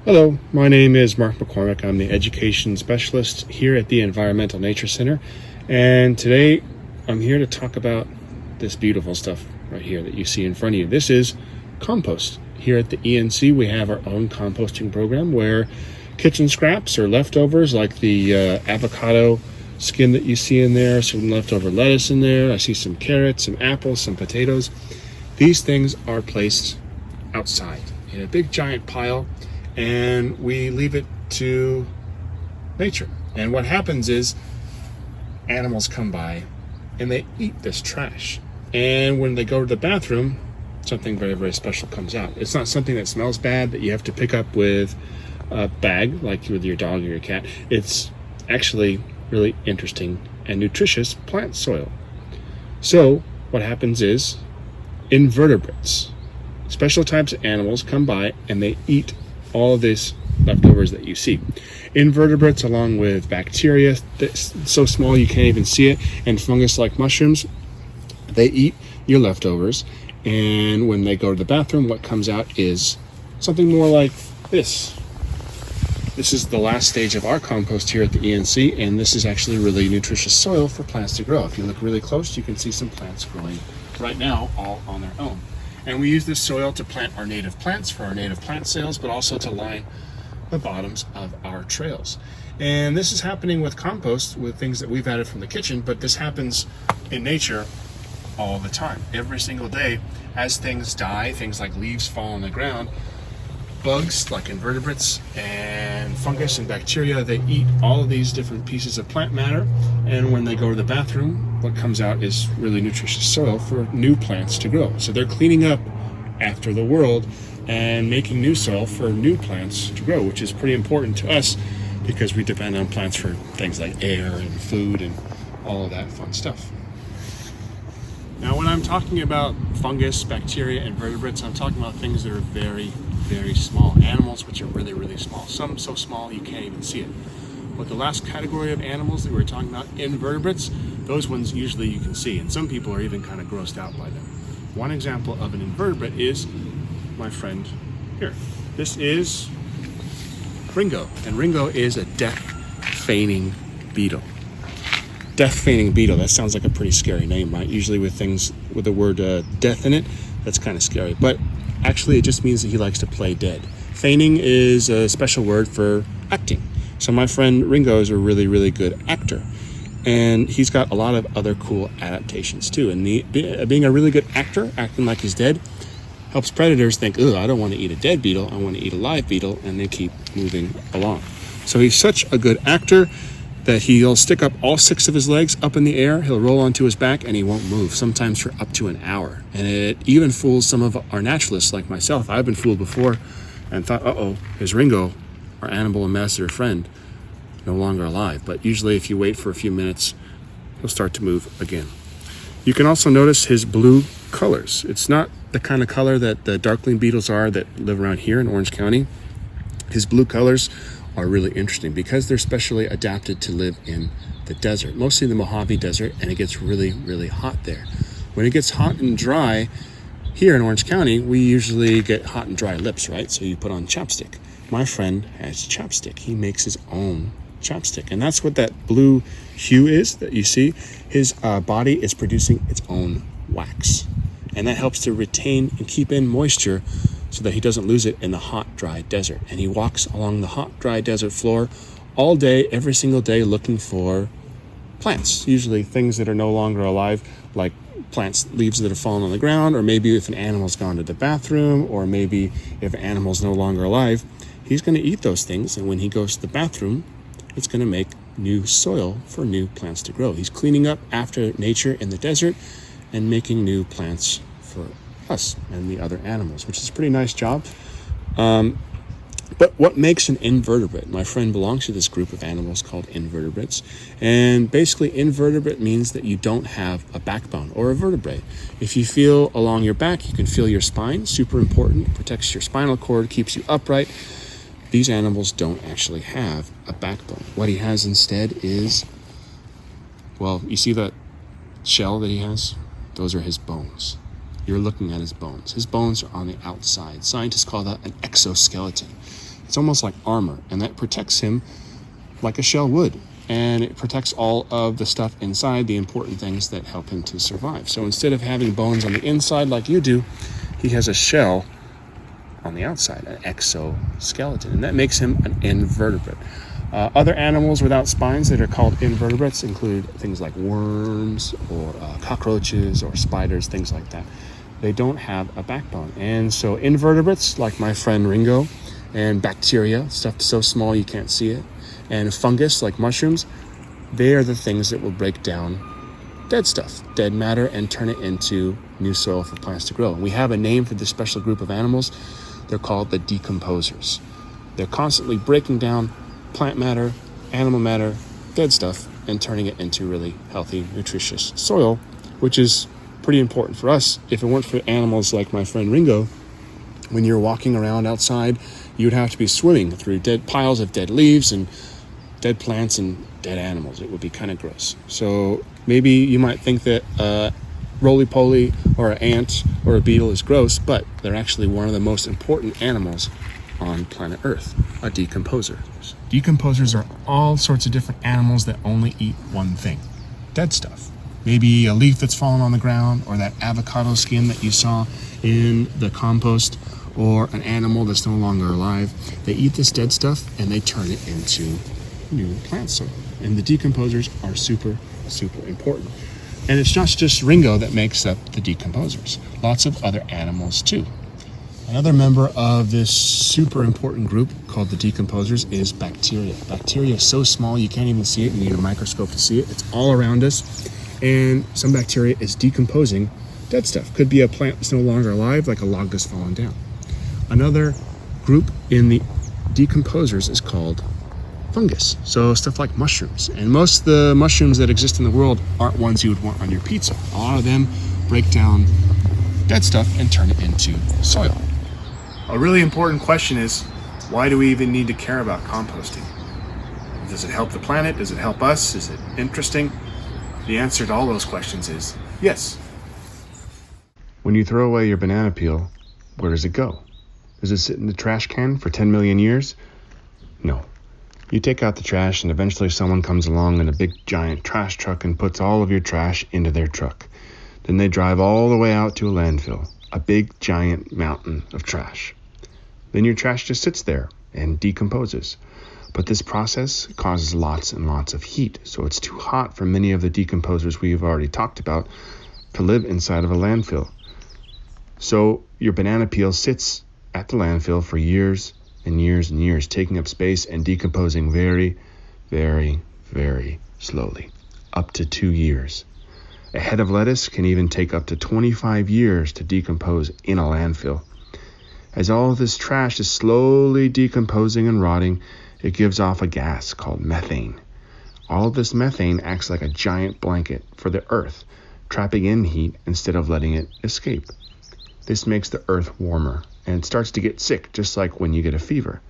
Hello, my name is Mark McCormick. I'm the Education Specialist here at the Environmental Nature Center, and today I'm here to talk about this beautiful stuff right here that you see in front of you. This is compost. Here at the ENC we have our own composting program where kitchen scraps or leftovers like the avocado skin that you see in there, some leftover lettuce in there, I see some carrots, some apples, some potatoes. These things are placed outside in a big giant pile, and we leave it to nature. And what happens is animals come by and they eat this trash. And when they go to the bathroom, something very, very special comes out. It's not something that smells bad that you have to pick up with a bag like with your dog or your cat. It's actually really interesting and nutritious plant soil. So what happens is invertebrates, special types of animals, come by and they eat all of these leftovers that you see. Invertebrates, along with bacteria that's so small you can't even see it, and fungus like mushrooms, they eat your leftovers. And when they go to the bathroom, what comes out is something more like this. This is the last stage of our compost here at the ENC, and this is actually really nutritious soil for plants to grow. If you look really close, you can see some plants growing right now all on their own. And we use this soil to plant our native plants for our native plant sales, but also to line the bottoms of our trails. And this is happening with compost, with things that we've added from the kitchen, but this happens in nature all the time. Every single day, as things die, things like leaves fall on the ground, bugs like invertebrates and fungus and bacteria, they eat all of these different pieces of plant matter, and when they go to the bathroom, what comes out is really nutritious soil for new plants to grow. So they're cleaning up after the world and making new soil for new plants to grow, which is pretty important to us because we depend on plants for things like air and food and all of that fun stuff. Now, when I'm talking about fungus, bacteria, and vertebrates, I'm talking about things that are very, very small. Animals which are really, really small. Some so small you can't even see it. But the last category of animals that we were talking about, invertebrates, those ones usually you can see, and some people are even kind of grossed out by them. One example of an invertebrate is my friend here. This is Ringo, and Ringo is a death feigning beetle. Death feigning beetle, that sounds like a pretty scary name, right? Usually with things with the word death in it, that's kind of scary. But actually, it just means that he likes to play dead. Feigning is a special word for acting. So my friend Ringo is a really, really good actor. And he's got a lot of other cool adaptations too. And being a really good actor, acting like he's dead, helps predators think, oh, I don't want to eat a dead beetle, I want to eat a live beetle, and they keep moving along. So he's such a good actor that he'll stick up all 6 of his legs up in the air, he'll roll onto his back, and he won't move, sometimes for up to an hour. And it even fools some of our naturalists like myself. I've been fooled before and thought, uh-oh, is Ringo, our animal ambassador friend, no longer alive. But usually if you wait for a few minutes, he'll start to move again. You can also notice his blue colors. It's not the kind of color that the darkling beetles are that live around here in Orange County. His blue colors are really interesting because they're specially adapted to live in the desert, mostly the Mojave Desert, and it gets really, really hot there. When it gets hot and dry, here in Orange County, we usually get hot and dry lips, right? So you put on chapstick. My friend has chapstick. He makes his own chapstick, and that's what that blue hue is that you see. His body is producing its own wax, and that helps to retain and keep in moisture so that he doesn't lose it in the hot, dry desert. And he walks along the hot, dry desert floor all day, every single day, looking for plants, usually things that are no longer alive, like plants, leaves that have fallen on the ground, or maybe if an animal's gone to the bathroom, or maybe if an animal's no longer alive, he's going to eat those things, and when he goes to the bathroom, it's going to make new soil for new plants to grow. He's cleaning up after nature in the desert and making new plants for us and the other animals, which is a pretty nice job. But what makes an invertebrate? My friend belongs to this group of animals called invertebrates. And basically, invertebrate means that you don't have a backbone or a vertebrae. If you feel along your back, you can feel your spine, super important. It protects your spinal cord, keeps you upright. These animals don't actually have a backbone. What he has instead is, well, you see that shell that he has? Those are his bones. You're looking at his bones. His bones are on the outside. Scientists call that an exoskeleton. It's almost like armor, and that protects him like a shell would. And it protects all of the stuff inside, the important things that help him to survive. So instead of having bones on the inside like you do, he has a shell on the outside, an exoskeleton, and that makes him an invertebrate. Other animals without spines that are called invertebrates include things like worms or cockroaches or spiders, things like that. They don't have a backbone. And so invertebrates, like my friend Ringo, and bacteria, stuff so small you can't see it, and fungus, like mushrooms, they are the things that will break down dead stuff, dead matter, and turn it into new soil for plants to grow. And we have a name for this special group of animals. They're called the Decomposers. They're constantly breaking down plant matter, animal matter, dead stuff, and turning it into really healthy, nutritious soil, which is pretty important for us. If it weren't for animals like my friend Ringo, when you're walking around outside, you would have to be swimming through dead piles of dead leaves and dead plants and dead animals. It would be kind of gross. So maybe you might think that roly-poly or an ant or a beetle is gross, but they're actually one of the most important animals on planet Earth, a decomposer. Decomposers are all sorts of different animals that only eat one thing, dead stuff. Maybe a leaf that's fallen on the ground, or that avocado skin that you saw in the compost, or an animal that's no longer alive. They eat this dead stuff and they turn it into new plant soil. And the decomposers are super, super important. And it's not just Ringo that makes up the decomposers. Lots of other animals too. Another member of this super important group called the decomposers is bacteria. Bacteria is so small you can't even see it. You need a microscope to see it. It's all around us. And some bacteria is decomposing dead stuff. Could be a plant that's no longer alive, like a log that's fallen down. Another group in the decomposers is called fungus. So stuff like mushrooms. And most of the mushrooms that exist in the world aren't ones you would want on your pizza. A lot of them break down dead stuff and turn it into soil. A really important question is, why do we even need to care about composting? Does it help the planet? Does it help us? Is it interesting? The answer to all those questions is yes. When you throw away your banana peel, where does it go? Does it sit in the trash can for 10 million years? No. You take out the trash and eventually someone comes along in a big giant trash truck and puts all of your trash into their truck. Then they drive all the way out to a landfill, a big giant mountain of trash. Then your trash just sits there and decomposes. But this process causes lots and lots of heat, so it's too hot for many of the decomposers we've already talked about to live inside of a landfill. So your banana peel sits at the landfill for years and years and years, taking up space and decomposing very, very, very slowly, up to 2 years. A head of lettuce can even take up to 25 years to decompose in a landfill. As all of this trash is slowly decomposing and rotting, it gives off a gas called methane. All of this methane acts like a giant blanket for the earth, trapping in heat instead of letting it escape. This makes the earth warmer, and it starts to get sick, just like when you get a fever.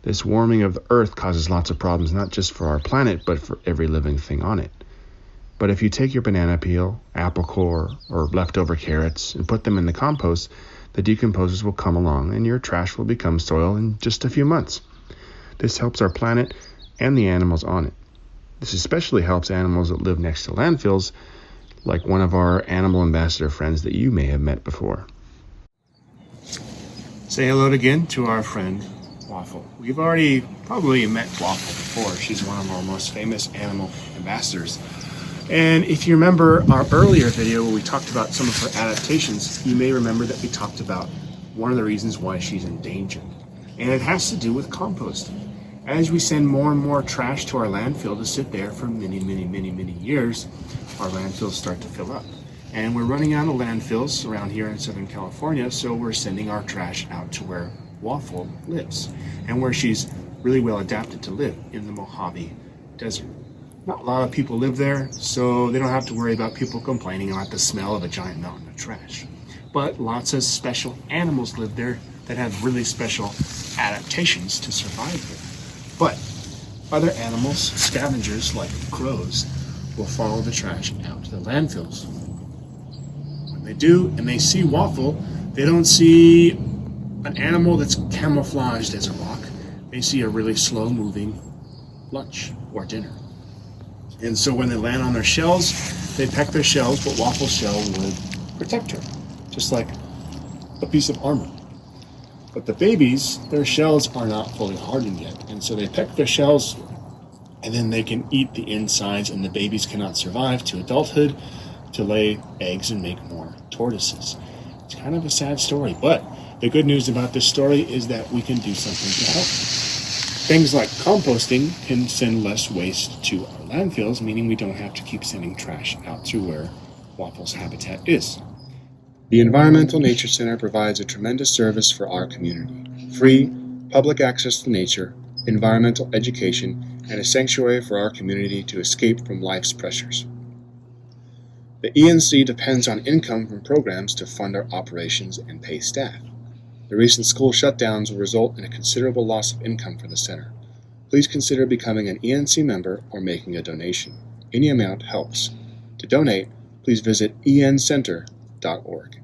This warming of the earth causes lots of problems, not just for our planet, but for every living thing on it. But if you take your banana peel, apple core, or leftover carrots and put them in the compost, the decomposers will come along and your trash will become soil in just a few months. This helps our planet and the animals on it. This especially helps animals that live next to landfills, like one of our animal ambassador friends that you may have met before. Say hello again to our friend Waffle. We've already probably met Waffle before. She's one of our most famous animal ambassadors. And if you remember our earlier video where we talked about some of her adaptations, you may remember that we talked about one of the reasons why she's endangered. And it has to do with composting. As we send more and more trash to our landfill to sit there for many, many, many, many years, our landfills start to fill up. And we're running out of landfills around here in Southern California, so we're sending our trash out to where Waffle lives and where she's really well adapted to live, in the Mojave Desert. Not a lot of people live there, so they don't have to worry about people complaining about the smell of a giant mountain of trash. But lots of special animals live there that have really special adaptations to survive there. But other animals, scavengers like crows, will follow the trash out to the landfills. When they do, and they see Waffle, they don't see an animal that's camouflaged as a rock. they see a really slow moving lunch or dinner. And so when they land on their shells, they peck their shells, but Waffle's shell would protect her, just like a piece of armor. But the babies, their shells are not fully hardened yet, and so they peck their shells, and then they can eat the insides, and the babies cannot survive to adulthood to lay eggs and make more tortoises. It's kind of a sad story, but the good news about this story is that we can do something to help. Things like composting can send less waste to our landfills, meaning we don't have to keep sending trash out to where Waffle's habitat is. The Environmental Nature Center provides a tremendous service for our community. Free, public access to nature, environmental education, and a sanctuary for our community to escape from life's pressures. The ENC depends on income from programs to fund our operations and pay staff. The recent school shutdowns will result in a considerable loss of income for the center. Please consider becoming an ENC member or making a donation. Any amount helps. To donate, please visit encenter.org.